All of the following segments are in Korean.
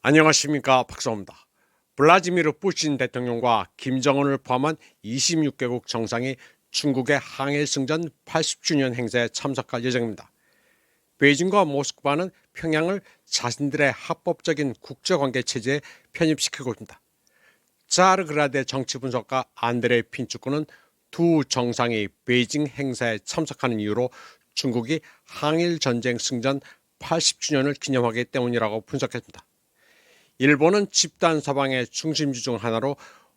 안녕하십니까, 박사입니다. 블라디미르 푸틴 대통령과 김정은을 포함한 26개국 정상이 중국의 항일 승전 80주년 행사에 참석할 예정입니다. 베이징과 모스크바는 평양을 자신들의 합법적인 국제관계 체제에 편입시키고 있습니다. 자르그라드 정치 분석가 안드레 핀추크는 두 정상이 베이징 행사에 참석하는 이유로 중국이 항일 전쟁 승전 80주년을 기념하기 때문이라고 분석했습니다. 일본은 집단 서방의 중심지 중 하나로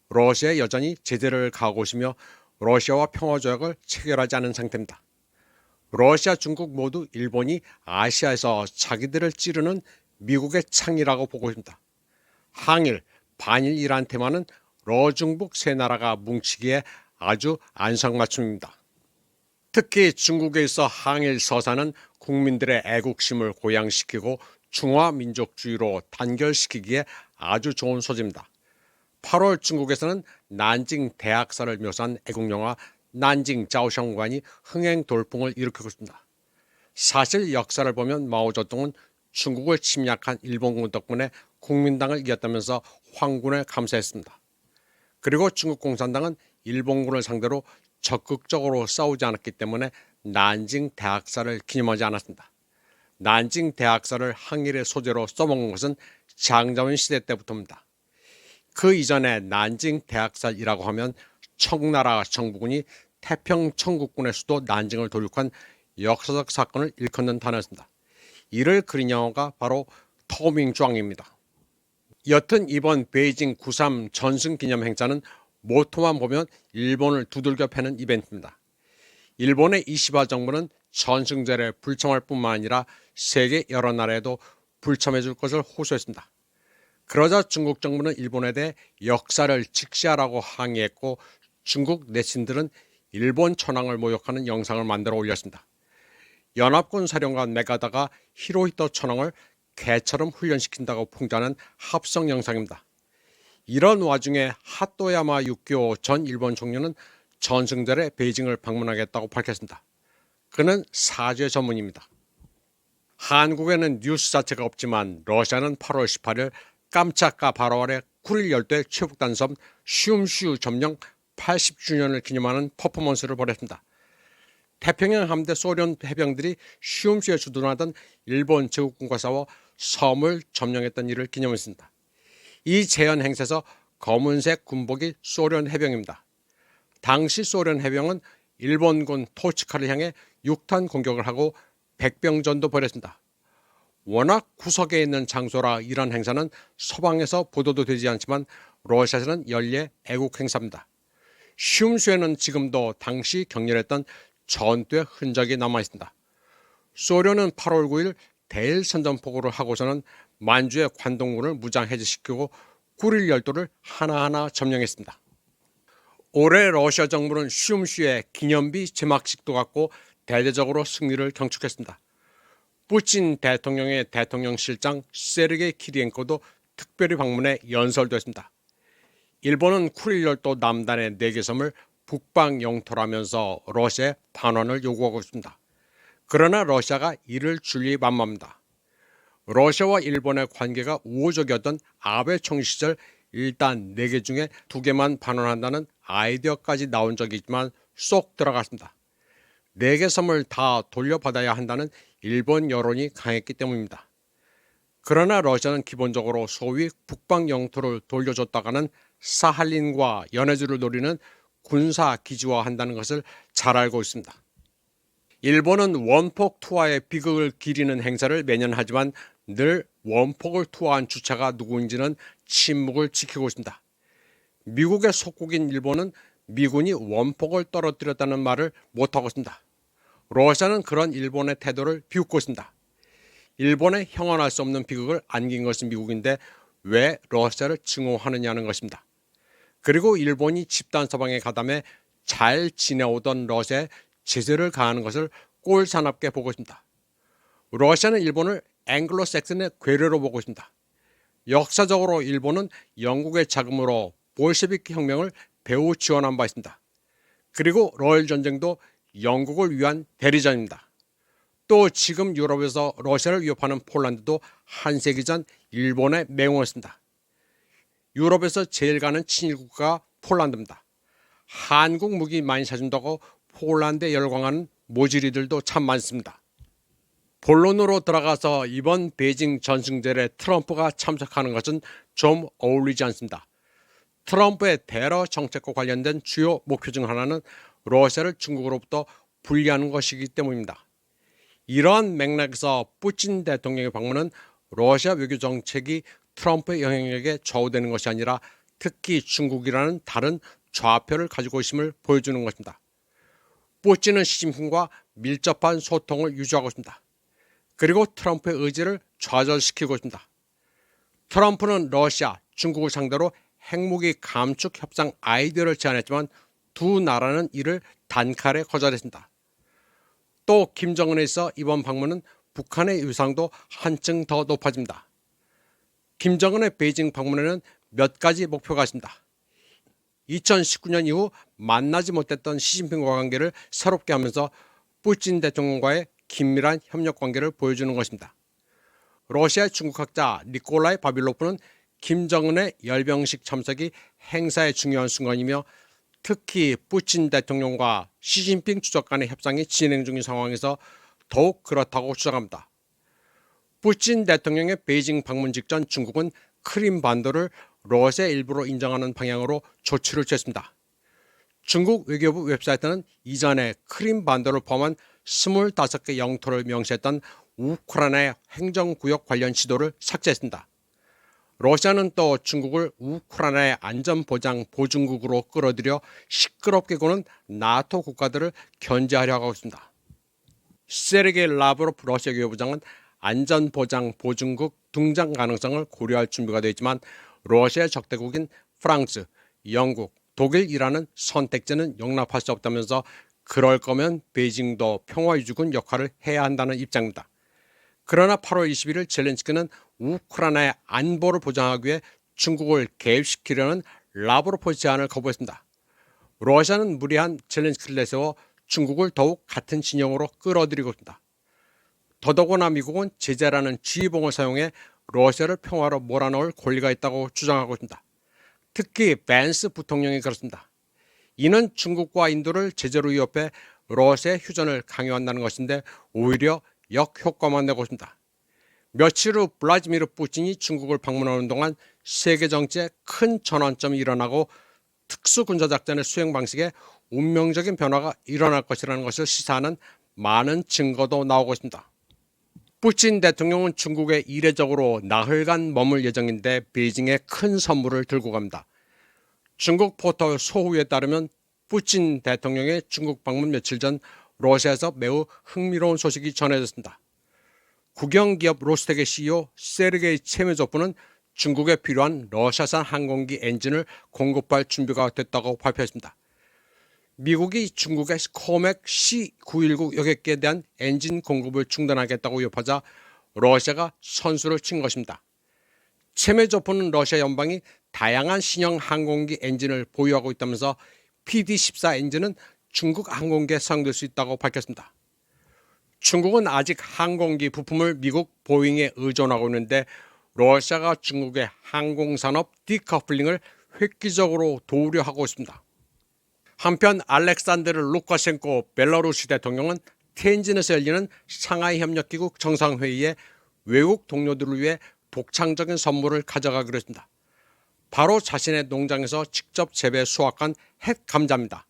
러시아에 여전히 제재를 가하고 있으며 러시아와 평화조약을 체결하지 않은 상태입니다. 러시아, 중국 모두 일본이 아시아에서 자기들을 찌르는 미국의 창이라고 보고 있습니다. 항일, 반일 이란 테마는 러중북 세 나라가 뭉치기에 아주 안성맞춤입니다. 특히 중국에 있어 항일 서사는 국민들의 애국심을 고양시키고 중화민족주의로 단결시키기에 아주 좋은 소재입니다. 8월 중국에서는 난징 대학살을 묘사한 애국영화 난징 자오샹관이 흥행 돌풍을 일으키고 있습니다. 사실 역사를 보면 마오쩌둥은 중국을 침략한 일본군 덕분에 국민당을 이겼다면서 황군에 감사했습니다. 그리고 중국 공산당은 일본군을 상대로 적극적으로 싸우지 않았기 때문에 난징 대학살을 기념하지 않았습니다. 난징 대학살을 항일의 소재로 써먹은 것은 장자원 시대 때부터입니다. 그 이전에 난징 대학살이라고 하면 청나라 정부군이 태평 청국군의 수도 난징을 돌격한 역사적 사건을 일컫는 단어였습니다. 이를 그린 영화가 바로 터밍좌앙입니다. 여튼 이번 베이징 9.3 전승기념 행사는 모토만 보면 일본을 두들겨 패는 이벤트입니다. 일본의 이시바 정부는 전승절에 불참할 뿐만 아니라 세계 여러 나라에도 불참해 줄 것을 호소했습니다. 그러자 중국 정부는 일본에 대해 역사를 직시하라고 항의했고 중국 네티즌들은 일본 천황을 모욕하는 영상을 만들어 올렸습니다. 연합군 사령관 메가다가 히로히토 천황을 개처럼 훈련시킨다고 풍자하는 합성 영상입니다. 이런 와중에 하토야마 유키오 전 일본 총리는 전승절에 베이징을 방문하겠다고 밝혔습니다. 그는 사죄 전문입니다. 한국에는 뉴스 자체가 없지만 러시아는 8월 18일 깜짝과 바로 아래 쿠릴 열도의 최북단섬 쉬움쉬우 점령 80주년을 기념하는 퍼포먼스를 벌였습니다. 태평양 함대 소련 해병들이 쉬움쉬우에 주둔하던 일본 제국군과 싸워 섬을 점령했던 일을 기념했습니다. 이 재현 행사에서 검은색 군복이 소련 해병입니다. 당시 소련 해병은 일본군 토치카를 향해 6탄 공격을 하고 백병전도 벌였습니다. 워낙 구석에 있는 장소라 이런 행사는 서방에서 보도도 되지 않지만 러시아에서는 연례 애국 행사입니다. 쉬움쉬우에는 지금도 당시 격렬했던 전투의 흔적이 남아있습니다. 소련은 8월 9일 대일 선전포고를 하고서는 만주의 관동군을 무장 해제시키고 쿠릴 열도를 하나하나 점령했습니다. 올해 러시아 정부는 쉬움쉬우에 기념비 제막식도 갖고 대대적으로 승리를 경축했습니다. 푸틴 대통령의 대통령 실장 세르게이 키리엔코도 특별히 방문해 연설도 했습니다. 일본은 쿠릴 열도 남단의 4개 섬을 북방 영토라면서 러시아의 반환을 요구하고 있습니다. 그러나 러시아가 이를 줄리만마합니다. 러시아와 일본의 관계가 우호적이었던 아베 총리 시절 일단 4개 중에 2개만 반환한다는 아이디어까지 나온 적이 있지만 쏙 들어갔습니다. 4개 섬을 다 돌려받아야 한다는 일본 여론이 강했기 때문입니다. 그러나 러시아는 기본적으로 소위 북방 영토를 돌려줬다가는 사할린과 연해주를 노리는 군사 기지화한다는 것을 잘 알고 있습니다. 일본은 원폭 투하의 비극을 기리는 행사를 매년 하지만 늘 원폭을 투하한 주체가 누구인지는 침묵을 지키고 있습니다. 미국의 속국인 일본은 미군이 원폭을 떨어뜨렸다는 말을 못하고 있습니다. 러시아는 그런 일본의 태도를 비웃고 있습니다. 일본에 형언할 수 없는 비극을 안긴 것은 미국인데 왜 러시아를 증오하느냐는 것입니다. 그리고 일본이 집단 서방에 가담해 잘 지내오던 러시아에 제재를 가하는 것을 꼴사납게 보고 있습니다. 러시아는 일본을 앵글로색슨의 괴뢰로 보고 있습니다. 역사적으로 일본은 영국의 자금으로 볼셰비키 혁명을 배후 지원한 바 있습니다. 그리고 러일 전쟁도 영국을 위한 대리전입니다. 또 지금 유럽에서 러시아를 위협하는 폴란드도 한 세기 전 일본에 맹호했습니다. 유럽에서 제일 가는 친일 국가가 폴란드입니다. 한국 무기 많이 사준다고 폴란드에 열광하는 모질이들도 참 많습니다. 본론으로 들어가서 이번 베이징 전승절에 트럼프가 참석하는 것은 좀 어울리지 않습니다. 트럼프의 테러 정책과 관련된 주요 목표 중 하나는 러시아를 중국으로부터 분리하는 것이기 때문입니다. 이러한 맥락에서 푸틴 대통령의 방문은 러시아 외교 정책이 트럼프의 영향력에 좌우되는 것이 아니라 특히 중국이라는 다른 좌표를 가지고 있음을 보여주는 것입니다. 푸틴은 시진핑과 밀접한 소통을 유지하고 있습니다. 그리고 트럼프의 의지를 좌절시키고 있습니다. 트럼프는 러시아, 중국을 상대로 핵무기 감축 협상 아이디어를 제안했지만 두 나라는 이를 단칼에 거절했습니다. 또 김정은에 있어 이번 방문은 북한의 위상도 한층 더 높아집니다. 김정은의 베이징 방문에는 몇 가지 목표가 있습니다. 2019년 이후 만나지 못했던 시진핑과 관계를 새롭게 하면서 푸틴 대통령과의 긴밀한 협력 관계를 보여주는 것입니다. 러시아 중국학자 니콜라이 바빌로프는 김정은의 열병식 참석이 행사의 중요한 순간이며 특히 푸틴 대통령과 시진핑 주석 간의 협상이 진행 중인 상황에서 더욱 그렇다고 주장합니다. 푸틴 대통령의 베이징 방문 직전 중국은 크림 반도를 러시아 일부로 인정하는 방향으로 조치를 취했습니다. 중국 외교부 웹사이트는 이전에 크림 반도를 포함한 25개 영토를 명시했던 우크라이나의 행정구역 관련 지도를 삭제했습니다. 러시아는 또 중국을 우크라이나의 안전보장 보증국으로 끌어들여 시끄럽게 구는 나토 국가들을 견제하려 하고 있습니다. 세르게이 라브로프 러시아 외교부장은 안전보장 보증국 등장 가능성을 고려할 준비가 되어 있지만 러시아의 적대국인 프랑스, 영국, 독일이라는 선택지는 용납할 수 없다면서 그럴 거면 베이징도 평화유지군 역할을 해야 한다는 입장입니다. 그러나 8월 21일 젤렌스키는 우크라이나의 안보를 보장하기 위해 중국을 개입시키려는 라브로프 제안을 거부했습니다. 러시아는 무리한 젤렌스키를 내세워 중국을 더욱 같은 진영으로 끌어들이고 있습니다. 더더구나 미국은 제재라는 지휘봉을 사용해 러시아를 평화로 몰아넣을 권리가 있다고 주장하고 있습니다. 특히 밴스 부통령이 그렇습니다. 이는 중국과 인도를 제재로 위협해 러시아의 휴전을 강요한다는 것인데 오히려 역효과만 내고 있습니다. 며칠 후 블라디미르 푸틴이 중국을 방문하는 동안 세계 정치에 큰 전환점이 일어나고 특수군사작전의 수행 방식에 운명적인 변화가 일어날 것이라는 것을 시사하는 많은 증거도 나오고 있습니다. 푸틴 대통령은 중국에 이례적으로 나흘간 머물 예정인데 베이징에 큰 선물을 들고 갑니다. 중국 포털 소후에 따르면 푸틴 대통령의 중국 방문 며칠 전 러시아에서 매우 흥미로운 소식이 전해졌습니다. 국영기업 로스텍의 CEO 세르게이 체메조프는 중국에 필요한 러시아산 항공기 엔진을 공급할 준비가 됐다고 발표했습니다. 미국이 중국의 코맥 C919 여객기에 대한 엔진 공급을 중단하겠다고 위협하자 러시아가 선수를 친 것입니다. 체메조프는 러시아 연방이 다양한 신형 항공기 엔진을 보유하고 있다면서 PD-14 엔진은 중국 항공기에 사용될 수 있다고 밝혔습니다. 중국은 아직 항공기 부품을 미국 보잉에 의존하고 있는데 러시아가 중국의 항공산업 디커플링을 획기적으로 도우려 하고 있습니다. 한편 알렉산드르 루카셴코 벨라루시 대통령은 텐진에서 열리는 상하이 협력기구 정상회의에 외국 동료들을 위해 독창적인 선물을 가져가기로 했습니다. 바로 자신의 농장에서 직접 재배 수확한 햇 감자입니다.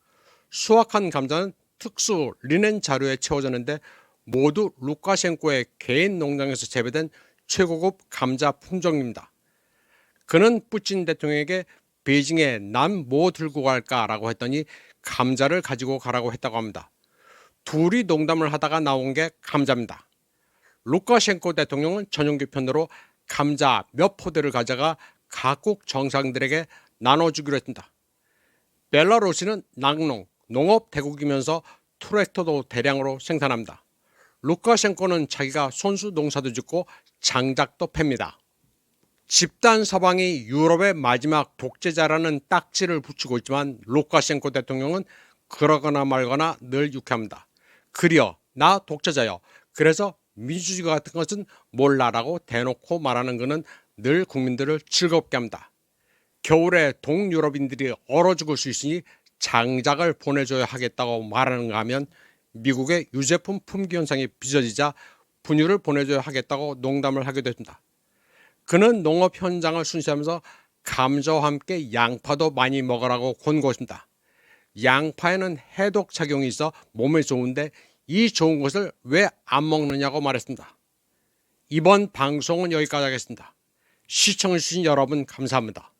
수확한 감자는 특수 리넨 자루에 채워졌는데 모두 루카셴코의 개인 농장에서 재배된 최고급 감자 품종입니다. 그는 푸틴 대통령에게 베이징에 난 뭐 들고 갈까라고 했더니 감자를 가지고 가라고 했다고 합니다. 둘이 농담을 하다가 나온 게 감자입니다. 루카셴코 대통령은 전용기 편으로 감자 몇 포대를 가져가 각국 정상들에게 나눠주기로 했습니다. 벨라루시는 낙농, 농업 대국이면서 트랙터도 대량으로 생산합니다. 루카셴코는 자기가 손수 농사도 짓고 장작도 팹니다. 집단 서방이 유럽의 마지막 독재자라는 딱지를 붙이고 있지만 루카셴코 대통령은 그러거나 말거나 늘 유쾌합니다. 그려 나 독재자여 그래서 민주주의 같은 것은 몰라라고 대놓고 말하는 것은 늘 국민들을 즐겁게 합니다. 겨울에 동유럽인들이 얼어 죽을 수 있으니 장작을 보내줘야 하겠다고 말하는가 하면 미국의 유제품 품귀 현상이 빚어지자 분유를 보내줘야 하겠다고 농담을 하기도 했습니다. 그는 농업 현장을 순시하면서 감자와 함께 양파도 많이 먹으라고 권고했습니다. 양파에는 해독 작용이 있어 몸에 좋은데 이 좋은 것을 왜 안 먹느냐고 말했습니다. 이번 방송은 여기까지 하겠습니다. 시청해주신 여러분 감사합니다.